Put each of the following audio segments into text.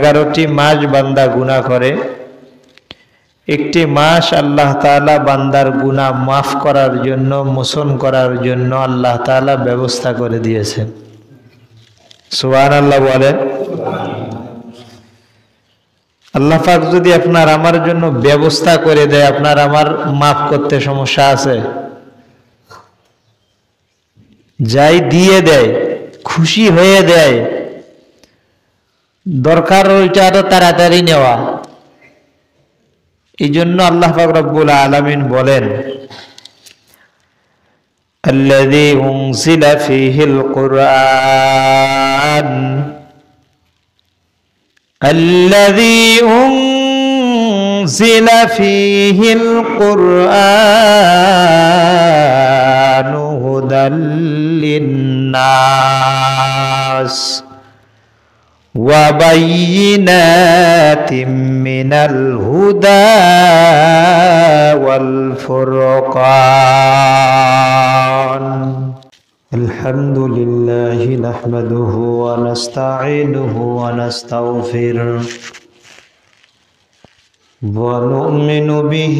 11টি মাস বান্দা গুনাহ করে, একটি মাস আল্লাহ তাআলা বান্দার গুনাহ মাফ করার জন্য, মোচন করার জন্য আল্লাহ তাআলা ব্যবস্থা করে দিয়েছেন। সুবহানাল্লাহ বলেন। আল্লাহ পাক যদি আপনার আমার জন্য ব্যবস্থা করে দেয়, আপনার আমার মাফ করতে সমস্যা আছে? যাই দিয়ে দেয়, খুশি হয়ে দেয়, দরকার ওইটা আরো তাড়াতাড়ি নেওয়া। এই জন্য আল্লাহ পাক রব্বুল আলামিন বলেন, আল্লাযী উনজিলা ফীহিল কুরআন, الذي أنزل فيه القرآن هدى للناس وبينات من الهدى والفرقان الحمد لله نحمده ونستعينه ونستغفره ونؤمن به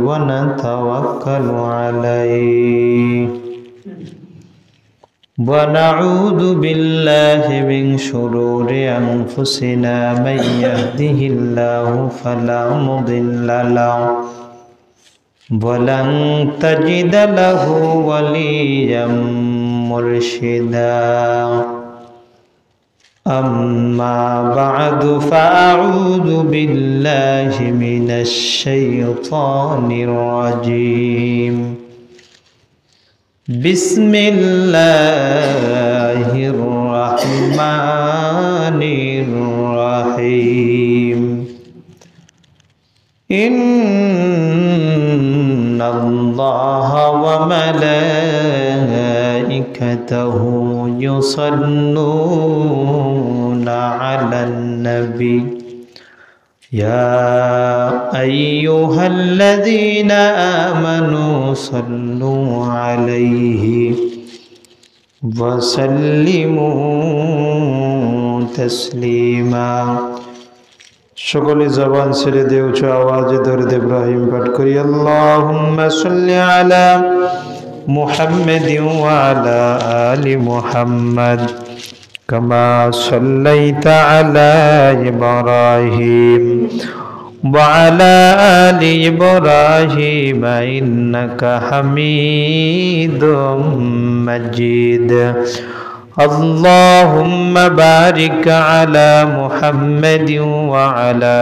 ونتوكل عليه ونعوذ بالله من شرور أنفسنا من يهده الله فلا مضل له ولن تجد له وليا مرشدا أما بعد فأعوذ بالله من الشيطان الرجيم بسم الله الرحمن الرحيم إن الله وملائكته يصلون على النبي يا أيها الذين آمنوا صلوا عليه وسلموا تسليما সকলে জবান ছেড়ে দিয়ে উঁচু আওয়াজে দরুদ ইব্রাহিম পাঠ করি। আল্লাহুম্মা সাল্লি আলা মুহাম্মাদিন ওয়া আলা আলি মুহাম্মাদ কামা সাল্লাইতা আলা ইব্রাহিম ওয়া আলা আলি ইব্রাহিম ইন্নাকা হামিদুম মাজিদ। اللهم بارك على محمد وعلى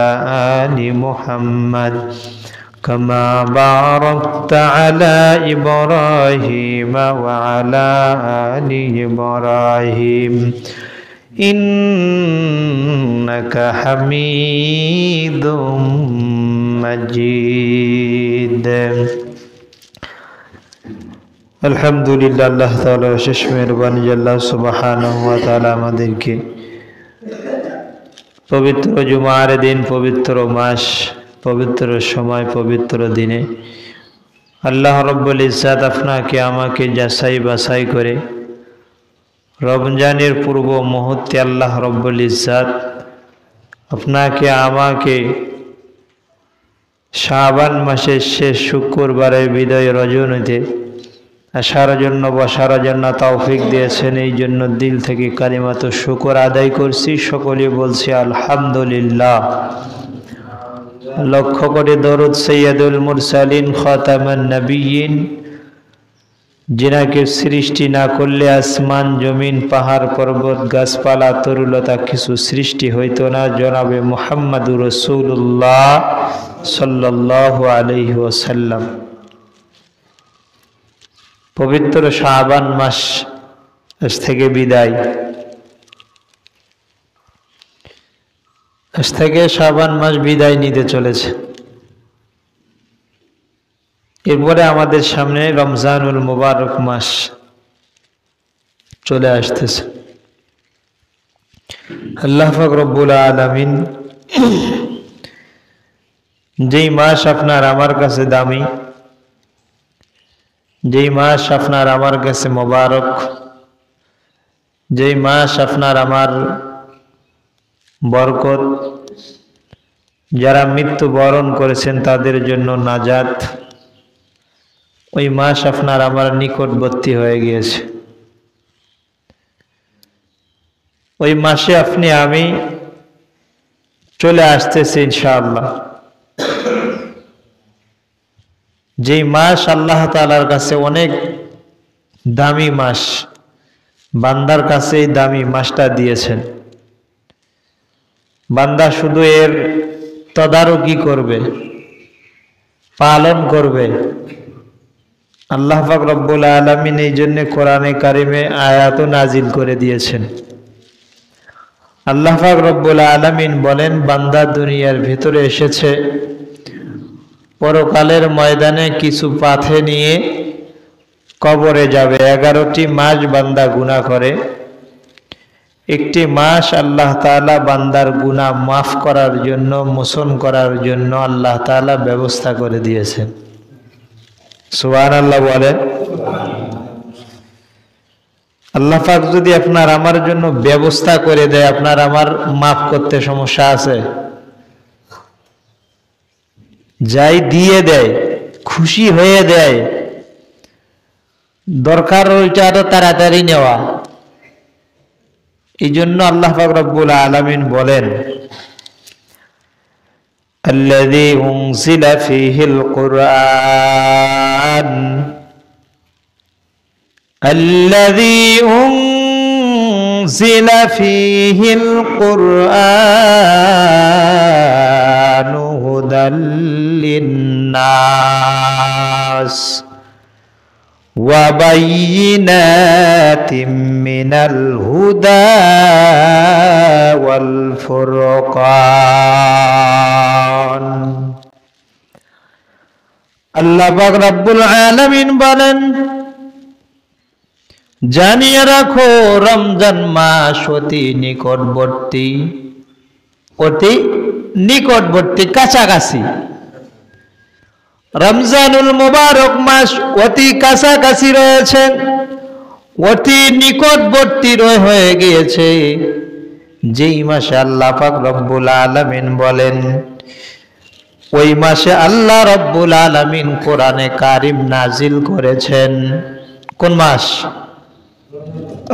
آل محمد كما باركت على إبراهيم وعلى آل إبراهيم إنك حميد مجيد। আলহামদুলিল্লাহ, আল্লাহ তাআলার শেষ মেহেরবানি আল্লাহ সুবহানাহু ওয়া তাআলা আমাদেরকে পবিত্র জুমার দিন, পবিত্র মাস, পবিত্র সময়, পবিত্র দিনে আল্লাহ রব্বুল ইজ্জাত আপনাকে আমাকে যাচাই বাছাই করে রমজানের পূর্ব মুহূর্তে আল্লাহ রব্বুল ইজ্জাত আপনাকে আমাকে শাবান মাসের শেষ শুক্রবারের বিদায় রজনীতে আসার জন্য, বসার জন্য তৌফিক দিয়েছেন। এই জন্য দিল থেকে কালিমাত শুকর আদায় করছি। সকলে বলছি আলহামদুলিল্লাহ। লক্ষ্য করে দরুদ সৈয়দুল মুরসালিন খাতামান নবিয়্যিন, যিনাকে সৃষ্টি না করলে আসমান জমিন পাহাড় পর্বত গাছপালা তরুলতা কিছু সৃষ্টি হইতো না, জনাবে মুহাম্মাদুর রাসূলুল্লাহ সাল্লাল্লাহু আলাইহি ওয়াসাল্লাম। পবিত্র শাবান মাস আজ থেকে বিদায়। আজ থেকে শাবান মাস বিদায় নিতে চলেছে। এরপরে আমাদের সামনে রমজানুল মুবারক মাস চলে আসতেছে। আল্লাহ পাক রব্বুল আলামিন যেই মাস আপনার আমার কাছে দামি, যেই মাস আপনার আমার কাছে মোবারক, যেই মাস আপনার আমার বরকত, যারা মৃত্যুবরণ করেছেন তাদের জন্য নাজাত। ওই মাস আপনার আমার নিকটবর্তী হয়ে গিয়েছে। ওই মাসে আপনি আমি চলে আসতেছি ইনশাআল্লাহ। যেই মাস আল্লাহ তাআলার কাছে অনেক দামি মাস, বান্দার কাছে এই দামি মাসটা দিয়েছেন। বান্দা শুধু এর তদারকি করবে, পালন করবে। আল্লাহ পাক রব্বুল আলামিন এই জন্য কোরআনে কারিমে আয়াত নাজিল করে দিয়েছেন। আল্লাহ পাক রব্বুল আলামিন বলেন, বান্দা দুনিয়ার ভিতরে এসেছে পরকালের ময়দানে কিছু পাথে নিয়ে কবরে যাবে। 11টি মাস বান্দা গুনাহ করে, একটি মাস আল্লাহ তাআলা বান্দার গুনাহ মাফ করার জন্য, মোচন করার জন্য আল্লাহ তাআলা ব্যবস্থা করে দিয়েছেন। সুবহানাল্লাহ বলেন। আল্লাহ পাক যদি আপনার আমার জন্য ব্যবস্থা করে দেয়, আপনার আমার মাফ করতে সমস্যা আছে? যাই দিয়ে দেয়, খুশি হয়ে দেয়, দরকার ওইটা আরো তাড়াতাড়ি নেওয়া। এই জন্য আল্লাহ পাক রব্বুল আলামিন বলেন, আল্লাযী উনজিলা ফীহিল কুরআন, الذي أنزل فيه القرآن هدى للناس وبينات من الهدى والفرقان। আল্লাহ পাক রব্বুল আলামিন বলেন, জানিয়ে রাখো রমজান মাস অতি নিকটবর্তী, অতি নিকটবর্তী, কাছাকাছি। রমজানুল মুবারক মাস অতি কাছাকাছি রয়েছে, অতি নিকটবর্তী হয়ে গিয়েছে। যেই মাসে আল্লাহ পাক রব্বুল আলামিন বলেন, ওই মাসে আল্লাহ রব্বুল আলামিন কোরআনে কারিম নাজিল করেছেন। কোন মাস?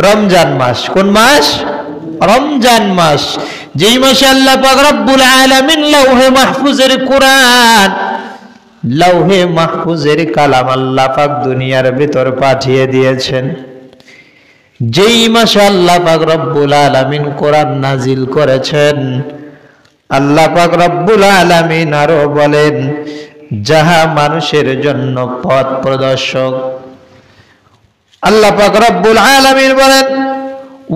রমজান মাস। কোন মাস? রমজান মাস। যেই মাসে আল্লাহ পাক রব্বুল আলামিন লাউহে মাহফুজের কোরআন, লাউহে মাহফুজের কালাম আল্লাহ পাক দুনিয়ার ভিতর পাঠিয়ে দিয়েছেন। যেই মাসে আল্লাহ পাক রব্বুল আলামিন কোরআন নাজিল করেছেন, আল্লাহ পাক রব্বুল আলামিন আরো বলেন, যাহা মানুষের জন্য পথ প্রদর্শক। আল্লাহ পাক রব্বুল আলামিন বলেন,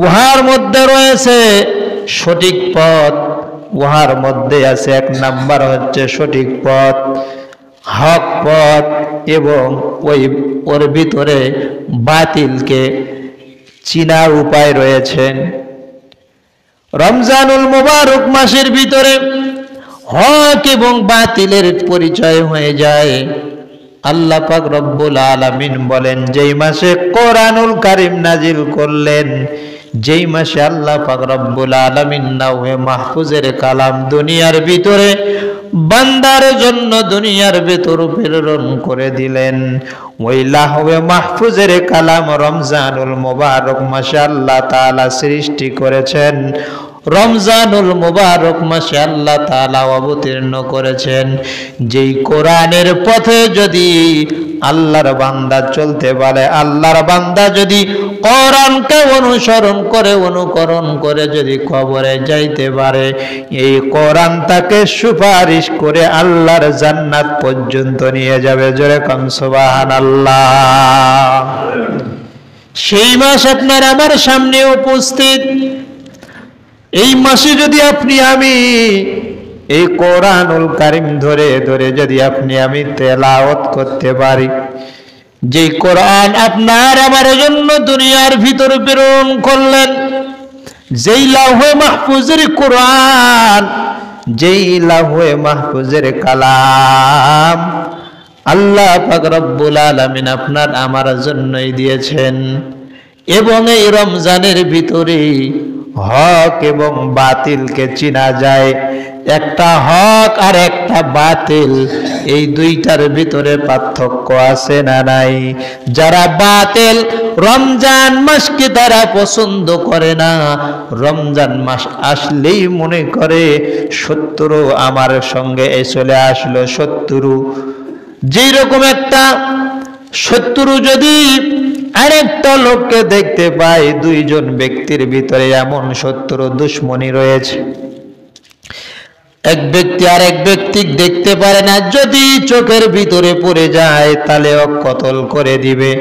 উহার মধ্যে রয়েছে সঠিক পথ। উহার মধ্যে আছে 1 নাম্বার হচ্ছে সঠিক পথ, হক পথ, এবং ওর ভিতরে বাতিলকে চিনার উপায় রয়েছে। রমজানুল মুবারক মাসের ভিতরে হক এবং বাতিলের পরিচয় হয়ে যায়। আল্লাহ পাক রব্বুল আলামিন বলেন, যেই মাসে কোরআনুল কারীম নাজিল করলেন, যেই মাসে আল্লাহ পাক রব্বুল আলামিন লাউহে মাহফুজের কালাম দুনিয়ার ভিতরে বান্দার জন্য দুনিয়ার ভিতর প্রেরণ করে দিলেন, ওই লাউহে মাহফুজের কালাম রমজানুল মুবারক মাসে আল্লাহ তাআলা সৃষ্টি করেছেন। রমজানুল মুবারক মাসে আল্লাহ তাআলা অবতীর্ণ করেছেন। যেই কোরআনের পথে যদি আল্লাহর বান্দা চলতে পারে, আল্লাহর বান্দা যদি কোরআনকে অনুসরণ করে, অনুকরণ করে যদি কবরে যাইতে পারে, এই কোরআন তাকে সুপারিশ করে আল্লাহর জান্নাত পর্যন্ত নিয়ে যাবে। জোরে কাম সুবহানাল্লাহ। সেই মাস আপনার আমার সামনে উপস্থিত। এই মাসে যদি আপনি আমি এই কোরআনুল কারীম ধরে ধরে যদি আপনি আমি তেলাওয়াত করতে পারি, যে কোরআন আপনার আমার জন্য দুনিয়ার ভিতরে প্রেরণ করলেন, যেই লাউহে মাহফুজের কোরআন, যেই লাউহে মাহফুজের কালাম আল্লাহ পাক রব্বুল আলামিন আপনার আমার জন্যই দিয়েছেন। এবং এই রমজানের ভিতরে হক এবং বাতিলকে চিনা যায়। একটা হক আর একটা বাতিল, এই দুইটার ভিতরে পার্থক্য আছে না নাই? যারা বাতিল রমজান মাসকে তারা পছন্দ করে না, রমজান মাস আসলেই মনে করে শত্রু আমার সঙ্গে চলে আসলো। শত্রু যেই রকম একটা শত্রু যদি আরেকটা লোককে দেখতে পায়, দুইজন ব্যক্তির ভিতরে এমন শত্রু দুশ্মনী রয়েছে, এক ব্যক্তি আরেক ব্যক্তি দেখতে পারে না, যদি চোখের ভিতরে পড়ে যায় তাহলে কতল করে দিবে।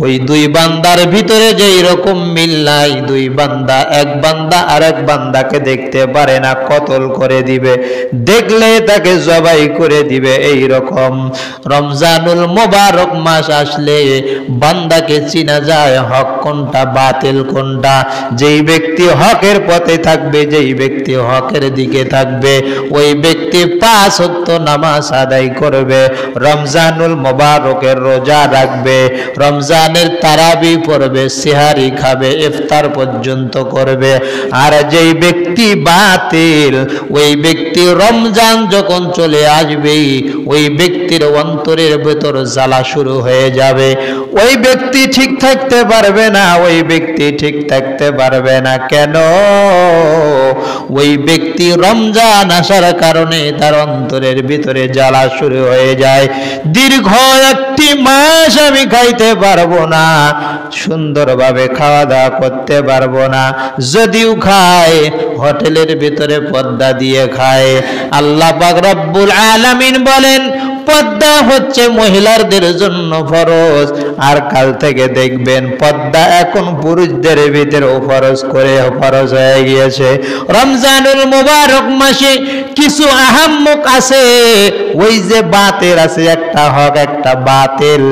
ওই দুই বান্দার ভিতরে যেই রকম মিল নাই, দুই বান্দা এক বান্দা আরেক বান্দাকে দেখতে পারে না, কতল করে দিবে, দেখলে তাকে জবাই করে দিবে। এই রকম রমজানুল মোবারক মাস আসলে বান্দাকে চিনা যায় হক কোনটা বাতিল কোনটা। যেই ব্যক্তি হকের পথে থাকবে, যেই ব্যক্তি হকের দিকে থাকবে, ওই ব্যক্তি 5 ওয়াক্ত নামাজ আদায় করবে, রমজানুল মোবারকের রোজা রাখবে, রমজানের তারাবি পড়বে, সিহারি খাবে, ইফতার পর্যন্ত করবে। আর যেই ব্যক্তি বাতিল, ওই ব্যক্তি রমজান যখন চলে আসবে, ওই ব্যক্তির অন্তরের ভেতর জ্বালা শুরু হয়ে যাবে। ওই ব্যক্তি ঠিক থাকতে পারবে না, ওই ব্যক্তি ঠিক থাকতে পারবে না। কেন? ওই ব্যক্তি রমজান আসার কারণে তার অন্তরের ভিতরে জ্বালা শুরু হয়ে যায়। দীর্ঘ 1 মাস আমি খাইতে পারবো না, সুন্দরভাবে খাওয়া দাওয়া করতে পারবো না, যদিও খায় হোটেলের ভিতরে পর্দা দিয়ে খায়। আল্লাহ পাক রব্বুল আলামিন বলেন পর্দা হচ্ছে মহিলাদের জন্য ফরজ, আর কাল থেকে দেখবেন পর্দা এখন পুরুষদের ভিতরে ফরজ হয়ে গিয়েছে। রমজানুল মুবারক মাসে কিছু আহাম্মক আছে, ওই যে বাতিল আছে, একটা হক একটা বাতিল,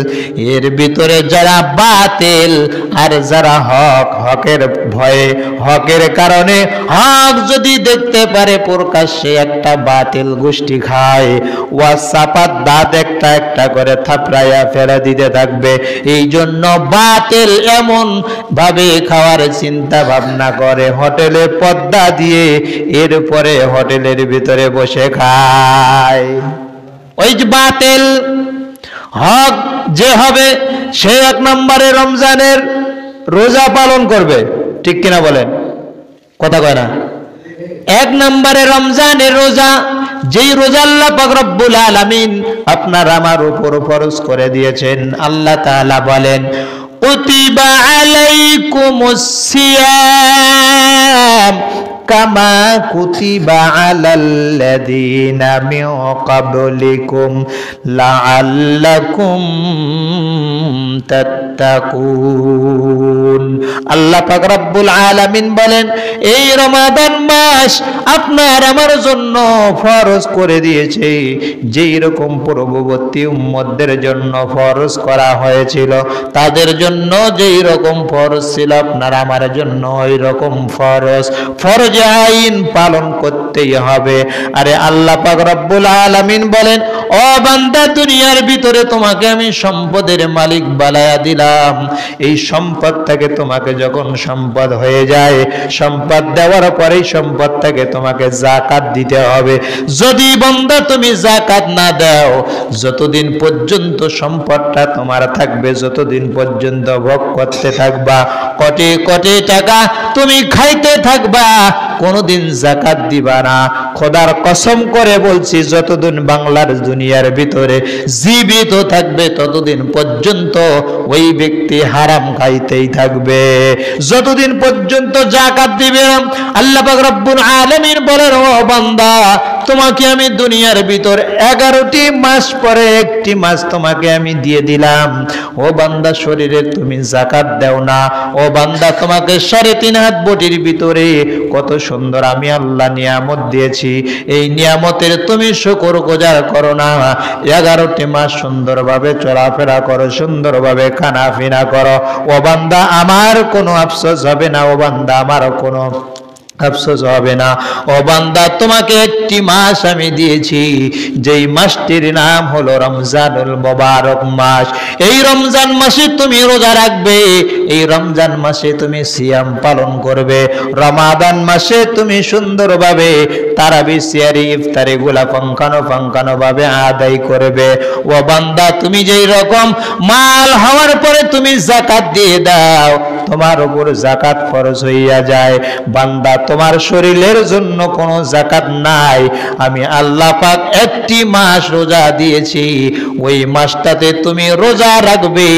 এর ভিতরে যারা বাতিল আর যারা হক, হকের ভয়ে হকের কারণে হক যদি দেখতে পারে প্রকাশ্যে একটা বাতিল গোষ্ঠী খায়, ওয়াসাপাত দাঁত একটা একটা করে থাপড়াইয়া ফেলে দিতে থাকবে। এই জন্য বাতিল এমন ভাবে খাওয়ার চিন্তা ভাবনা করে, হোটেলে পর্দা দিয়ে এরপরে হোটেলের ভিতরে বসে খায়। ওই যে বাতিল, হক যে হবে সে 1 নম্বরে রমজানের রোজা পালন করবে, ঠিক কিনা বলেন? কথা কয় না? 1 নম্বরে রমজানের রোজা, যেই রোজা আল্লাহ পাক রব্বুল আলামিন আপনার আমার উপর ফরজ করে দিয়েছেন। আল্লাহ তাআলা বলেন কুতিবা আলাইকুমুস সিয়াম কামা কুতিবা আলাল্লাযীনা মিন ক্বাবলিকুম লাআল্লাকুম তাত্তাকুন। আল্লাহ পাক রব্বুল আলামিন বলেন এই রমাদান মাস আপনার আমার জন্য ফরজ করে দিয়েছে, যেই রকম পূর্ববর্তী উম্মতদের জন্য ফরজ করা হয়েছিল, তাদের জন্য যেই রকম ফরজ ছিল আপনার আমার জন্য ওই রকম ফরজ, ফরজ আইন পালন করতেই হবে। আরে আল্লাহ পাক রব্বুল আলামিন বলেন ও বান্দা, দুনিয়ার ভিতরে তোমাকে আমি সম্পদের মালিক বানায়া দিলাম, এই সম্পদ থেকে তোমাকে যখন সম্পদ হয়ে যায়, সম্পদ দেওয়ার পরেই সম্পদ থেকে তোমাকে যাকাত দিতে হবে। যদি বান্দা তুমি যাকাত না দাও, যতদিন পর্যন্ত সম্পদটা তোমার থাকবে, যতদিন পর্যন্ত ভোগ করতে থাকবা, কোটি কোটি টাকা তুমি খাইতে থাকবা, কোনদিন যাকাত দিবা না। খোদার কসম করে বলছি, যতদিন বাংলার দুনিয়ার ভিতরে জীবিত থাকবে ততদিন পর্যন্ত ওই ব্যক্তি হারাম খাইতেই থাকবে, যতদিন পর্যন্ত যাকাত দিবে। আল্লাহ পাক রব্বুল আলামিন বলেন ও বান্দা, তোমাকে আমি দুনিয়ার ভিতর 11টি মাস পরে একটি মাস তোমাকে আমি দিয়ে দিলাম। ও বান্দা, শরীরে তুমি যাকাত দাও না। ও বান্দা, তোমাকে 3.5 হাত বটির ভিতরে কত সুন্দর আমি আল্লাহ নিয়ামত দিয়েছি, এই নিয়ামতের তুমি শুকরগুজার করো না। 11টি মাস সুন্দরভাবে চলাফেরা করো, সুন্দরভাবে খানাফিনা করো। ও বান্দা, আমার কোনো আফসোস হবে না, ও বান্দা আমার কোনো আফসোস হবে না। ও বান্দা, তোমাকে একটি মাস আমি দিয়েছি, যেই মাসটির নাম হলো রমজানুল মুবারক মাস। এই রমজান মাসে তুমি রোজা রাখবে, এই রমজান মাসে তুমি সিয়াম পালন করবে, রমাদান মাসে তুমি সুন্দরভাবে তারাবি, সিয়ারি, ইফতারি গুলা ফাঙ্কানো ভাবে আদায় করবে। ও বান্দা, তুমি যেই রকম মাল হওয়ার পরে তুমি যাকাত দিয়ে দাও, তোমার উপর যাকাত ফরজ হইয়া যায়। বান্দা, তোমার শরীরের জন্য কোনো যাকাত নাই, আমি আল্লাহ পাক একটি মাস রোজা দিয়েছি, ওই মাসটাতে তুমি রোজা রাখবে,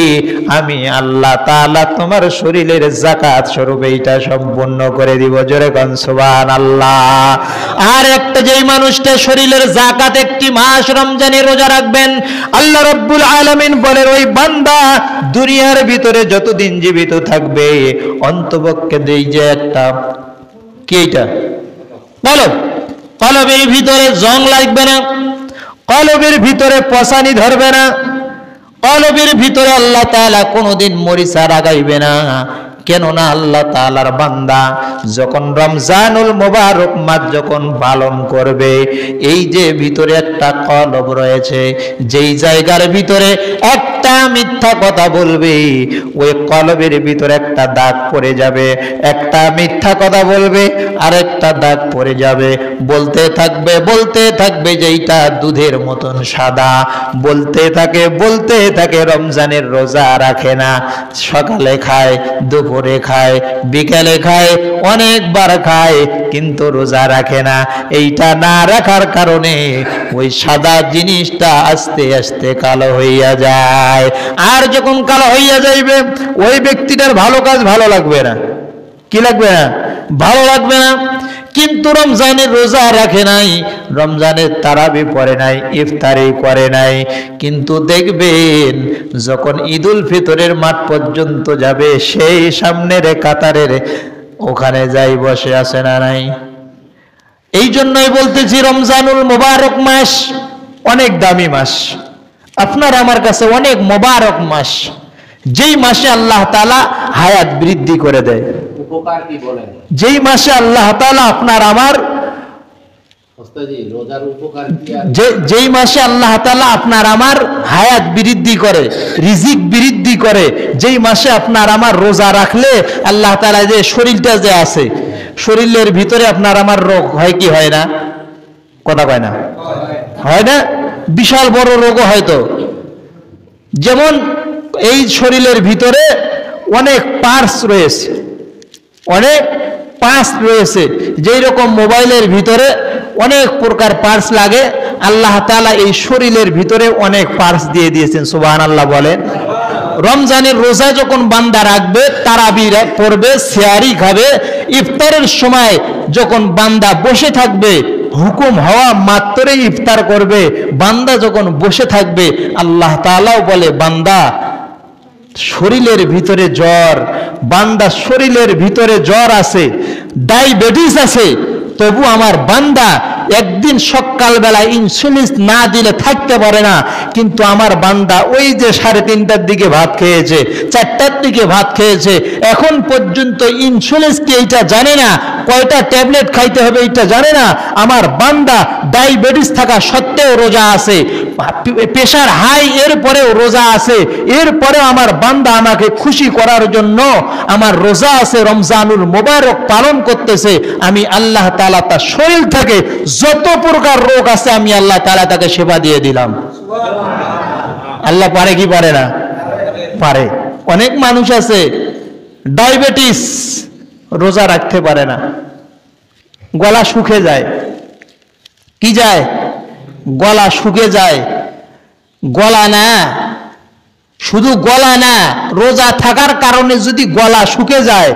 আমি আল্লাহ তাআলা তোমার শরীরের যাকাত স্বরূপ এইটা সম্পূর্ণ করে দিব। জোরে কোন সুবহানাল্লাহ। আর একটা যেই মানুষটা শরীরের যাকাত একটি মাস রমজানে রোজা রাখবেন, আল্লাহ রাব্বুল আলামিন বলেন ওই বান্দা দুনিয়ার ভিতরে যতদিন জীবিত থাকবে, অন্তপক্ষে এই যে একটা কি, এটা কলবের ভিতরে জং লাগবে না, কলবের ভিতরে পশানি ধরবে না, কলবের ভিতরে আল্লাহ তাআলা কোনোদিন মরিচা লাগাইবে না। কেননা আল্লাহ তাআলার বান্দা যখন রমজানুল মুবারক মাস যখন পালন করবে, এই যে ভিতরে একটা কলব রয়েছে, যেই জায়গার ভিতরে একটা মিথ্যা কথা বলবে, ওই কলবের ভিতরে একটা দাগ পড়ে যাবে। একটা মিথ্যা কথা বলবে, আর একটা দাগ পড়ে যাবে। বলতে থাকবে যেইটা দুধের মতন সাদা, বলতে থাকে রমজানের রোজা রাখে না, সকালে খায়, দুপুরে খায়, বিকেলে খায়, অনেকবার খায়, কিন্তু রোজা রাখে না। এইটা না রাখার কারণে ওই সাদা জিনিসটা আস্তে আস্তে কালো হইয়া যায়। আর যখন কালো হইয়া যাইবে, ওই ব্যক্তিটার ভালো কাজ ভালো লাগবে না। কি লাগবে না? ভালো লাগবে না। কিন্তু রমজানের রোজা রাখে নাই, রমজানের তারাবি পড়ে নাই, ইফতারি করে নাই, কিন্তু দেখবেন যখন ঈদুল ফিতরের মাঠ পর্যন্ত যাবে, সেই সামনের কাতারের ওখানে যাই বসে আছে না নাই? এই জন্যই বলতেছি রমজানুল মুবারক মাস অনেক দামি মাস, আপনার আমার কাছে অনেক মুবারক মাস, যেই মাসে আল্লাহ তাআলা হায়াত বৃদ্ধি করে দেয়। উপকার কি বলেন? যেই মাসে আল্লাহ তাআলা আপনার আমার যেই মাসে আল্লাহ তাআলা আপনার আমার হায়াত বৃদ্ধি করে, রিজিক বৃদ্ধি করে, যেই মাসে আপনার আমার রোজা রাখলে আল্লাহ তাআলা যে শরীরটা যে আছে, শরীরের ভিতরে আপনার আমার রোগ হয় কি হয় না? কথা কয় না? হয় না? বিশাল বড় রোগও হয়তো। যেমন এই শরীরের ভিতরে অনেক পার্টস রয়েছে, অনেক পার্টস রয়েছে, যেই রকম মোবাইলের ভিতরে অনেক প্রকার পার্টস লাগে, আল্লাহ তাআলা এই শরীরের ভিতরে অনেক পার্টস দিয়ে দিয়েছেন। সুবহানাল্লাহ বলেন। রমজানের রোজা যখন বান্দা রাখবে, তারাবি পড়বে, সিয়ারি খাবে, ইফতারের সময় যখন বান্দা বসে থাকবে, হুকুম হওয়া মাত্রই ইফতার করবে, বান্দা যখন বসে থাকবে, আল্লাহ তাআলাও বলে বান্দা শরীরের ভিতরে জ্বর, বান্দা শরীরের ভিতরে জ্বর আছে, ডায়াবেটিস আছে, তবু আমার বান্দা একদিন সকালবেলা ইনসুলিন না দিলে থাকতে পারে না, কিন্তু আমার বান্দা ওই যে 3:30টার দিকে ভাত খেয়েছে, 4টার দিকে ভাত খেয়েছে, এখন পর্যন্ত ইনসুলিন কি এইটা জানে না, কয়টা ট্যাবলেট খাইতে হবে এইটা জানে না। আমার বান্দা ডায়াবেটিস থাকা সত্ত্বেও রোজা আছে, প্রেশার হাই, এরপরেও রোজা আছে, এরপরে আমার বান্দা আমাকে খুশি করার জন্য আমার রোজা আছে, রমজানুল মুবারক পালন করতেছে। আমি আল্লাহ তাআলা তার শরীর থেকে যত প্রকার রোগ আছে আমি আল্লাহ তাআলা তাকে সেবা দিয়ে দিলাম। আল্লাহ পারে কি পারে না? পারে। অনেক মানুষ আছে ডায়াবেটিস, রোজা রাখতে পারে না, গলা শুকে যায়। কি যায়? গলা শুকে যায়। গলা না, শুধু গলা না, রোজা থাকার কারণে যদি গলা শুকে যায়,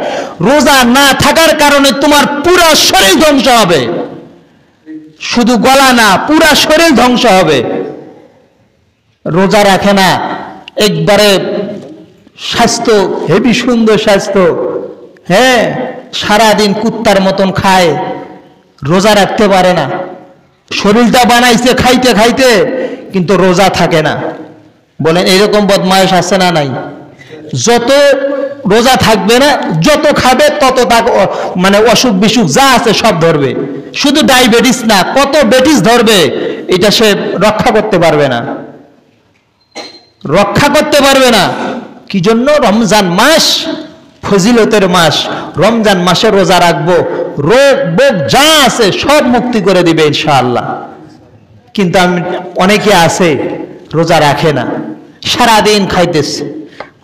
রোজা না থাকার কারণে তোমার পুরো শরীর ধ্বংস হবে। শুধু গলা না, পুরো শরীর ধ্বংস হবে। রোজা রাখে না, একবারে স্বাস্থ্য হেভি সুন্দর স্বাস্থ্য, হ্যাঁ, সারাদিন কুত্তার মতন খায়, রোজা রাখতে পারে না। শরীরটা বানাইছে খাইতে খাইতে, কিন্তু রোজা থাকে না। বলেন এরকম বদমায়েশ আছে না নাই? যত রোজা থাকবে না, যত খাবে তত মানে অসুখ বিসুখ যা আছে সব ধরবে। শুধু ডায়াবেটিস না, কত বেটিস ধরবে, এটা সে রক্ষা করতে পারবে না, রক্ষা করতে পারবে না। কি জন্য? রমজান মাস ফজিলতের মাস, রমজান মাসে রোজা রাখবো, রোগ বোগ যা আছে সব মুক্তি করে দিবে ইনশাআল্লাহ। কিন্তু আমি অনেকে আছে রোজা রাখে না, সারাদিন খাইতেছে,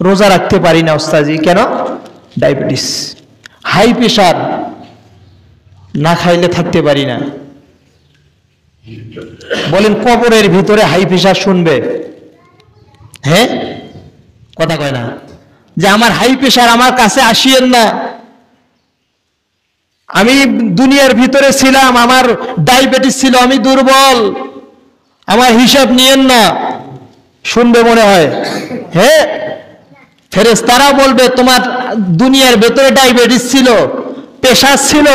রোজা রাখতে পারি না ওস্তাজি। কেন? ডায়াবেটিস, হাই প্রেশার, না খাইলে থাকতে পারি না। বলেন কবরের ভিতরে হাই প্রেশার শুনবে? হ্যাঁ, কথা কয় না যে আমার হাই প্রেশার, আমার কাছে আসিয়েন না, আমি দুনিয়ার ভিতরে ছিলাম, আমার ডায়াবেটিস ছিল, আমি দুর্বল, আমার হিসাব নিয়েন না। শুনবে মনে হয়? হ্যাঁ, ফেরেশতারা বলবে তোমার দুনিয়ার ভেতরে ডায়াবেটিস ছিল, প্রেশার ছিল,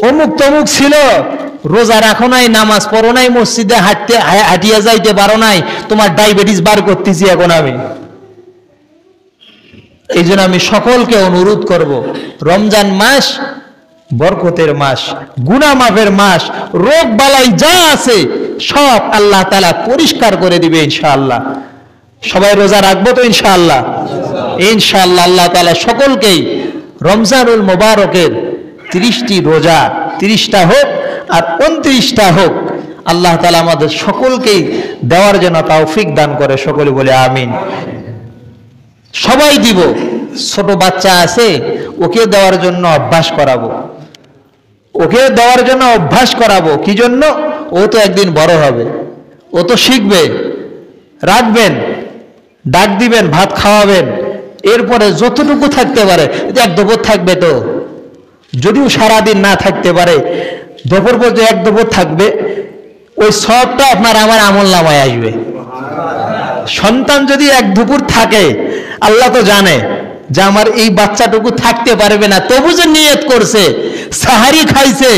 অমুক তমুক ছিল, রোজা রাখো নাই, নামাজ পড়ো নাই, মসজিদে হাঁটিয়া যাইতে পারো নাই, তোমার ডায়াবেটিস বার করতেছি এখন আমি। এই জন্য আমি সকলকে অনুরোধ করব, রমজান মাস বরকতের মাস, গুনাহ মাফের মাস, রোগ বালাই যা আছে সব আল্লাহ তাআলা পরিষ্কার করে দিবে ইনশাআল্লাহ। সবাই রোজা রাখবো তো ইনশাআল্লাহ? ইনশাআল্লাহ আল্লাহ তাআলা সকলকেই রমজানুল মোবারকের 30টি রোজা, 30টা হোক আর 29টা হোক, আল্লাহ তাআলা আমাদের সকলকেই দেওয়ার জন্য তৌফিক দান করে। সকলে বলে আমিন। সবাই দিব, ছোট বাচ্চা আছে ওকে দেওয়ার জন্য অভ্যাস করাবো, ওকে দেওয়ার জন্য অভ্যাস করাবো। কি জন্য? ও তো একদিন বড় হবে, ও তো শিখবে। রাখবেন, ডাক দিবেন, ভাত খাওয়াবেন, এরপরে যতটুকু থাকতে পারে, এক দুপুর থাকবে তো, যদিও সারাদিন না থাকতে পারে, দুপুর পর্যন্ত এক দুপুর থাকবে, ওই সবটা আপনার আমার আমল নামায় আসবে। সন্তান যদি এক দুপুর থাকে, আল্লাহ তো জানে যে আমার এই বাচ্চাটুকু থাকতে পারবে না, তবু যে নিয়ত করছে, সাহারি খাইছে,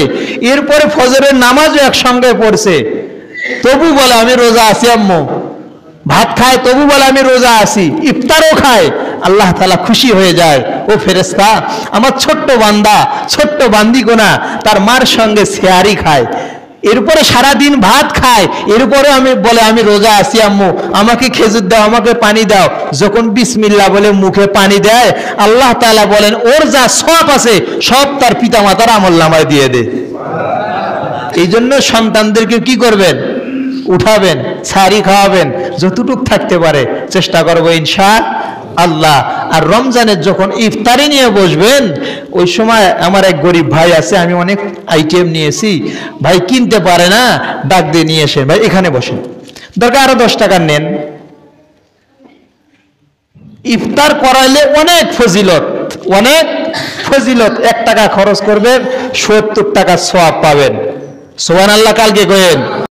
এরপরে ফজরের নামাজও একসঙ্গে পড়ছে, তবু বলে আমি রোজা আছি আম্মু, ভাত খায় তবু বলে আমি রোজা আছি, ইফতারও খায়, আল্লাহ তাআলা খুশি হয়ে যায়। ও ফেরেশতা, আমার ছোট্ট বান্দা, ছোট্ট বান্দিগোনা তার মার সঙ্গে সেহারি খায়, এরপরে সারাদিন ভাত খায়, এরপরে আমি বলে আমি রোজা আছি আম্মু, আমাকে খেজুর দাও, আমাকে পানি দাও। যখন বিসমিল্লাহ বলে মুখে পানি দেয়, আল্লাহ তাআলা বলেন ওর যা সওয়াব আছে সব তার পিতামাতার আমলনামায় দিয়ে দে। এই জন্য সন্তানদেরকে কি করবেন? উঠাবেন, সারি খাওয়াবেন, যতটুক থাকতে পারে চেষ্টা করবো ইনশাআল্লাহ। আর রমজানের যখন ইফতারি নিয়ে বসবেন, ওই সময় আমার এক গরিব ভাই আছে, আমি অনেক আইটেম নিয়েছি, ভাই কিনতে পারে না, ডাক দিয়ে নিয়ে এসে ভাই এখানে বসেন, দরকার আরো 10 টাকা নেন। ইফতার করাইলে অনেক ফজিলত, অনেক ফজিলত। 1 টাকা খরচ করবেন, 70 টাকা সওয়াব পাবেন। সুবহানাল্লাহ, কালকে কইেন।